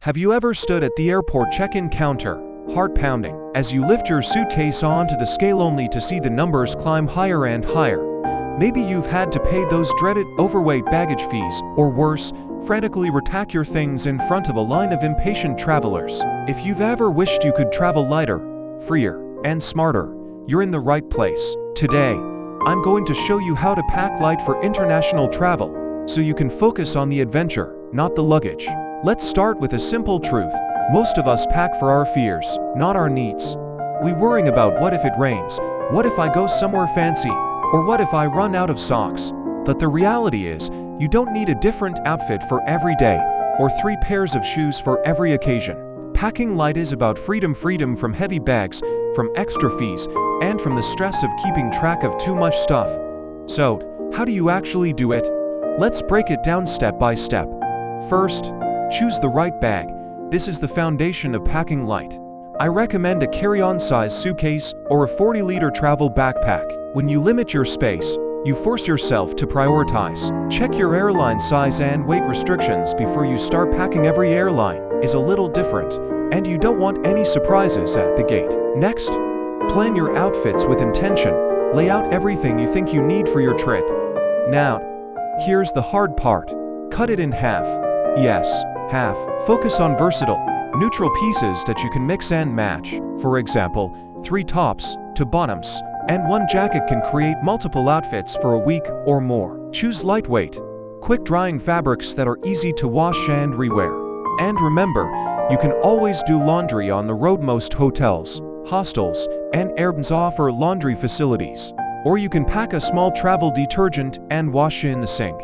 Have you ever stood at the airport check-in counter, heart pounding, as you lift your suitcase onto the scale only to see the numbers climb higher and higher? Maybe you've had to pay those dreaded overweight baggage fees, or worse, frantically retack your things in front of a line of impatient travelers. If you've ever wished you could travel lighter, freer, and smarter, you're in the right place. Today, I'm going to show you how to pack light for international travel, so you can focus on the adventure, not the luggage. Let's start with a simple truth. Most of us pack for our fears, not our needs. We worry about what if it rains, what if I go somewhere fancy, or what if I run out of socks. But the reality is, you don't need a different outfit for every day, or 3 pairs of shoes for every occasion. Packing light is about freedom from heavy bags, from extra fees, and from the stress of keeping track of too much stuff. So, how do you actually do it? Let's break it down step by step. First, choose the right bag. This is the foundation of packing light. I recommend a carry-on size suitcase or a 40-liter travel backpack. When you limit your space, you force yourself to prioritize. Check your airline size and weight restrictions before you start packing. Every airline is a little different, and you don't want any surprises at the gate. Next, plan your outfits with intention. Lay out everything you think you need for your trip. Now, here's the hard part. Cut it in half. Yes, half. Focus on versatile, neutral pieces that you can mix and match. For example, 3 tops, 2 bottoms, and 1 jacket can create multiple outfits for a week or more. Choose lightweight, quick-drying fabrics that are easy to wash and rewear. And remember, you can always do laundry on the road. Most hotels, hostels, and airlines offer laundry facilities. Or you can pack a small travel detergent and wash in the sink.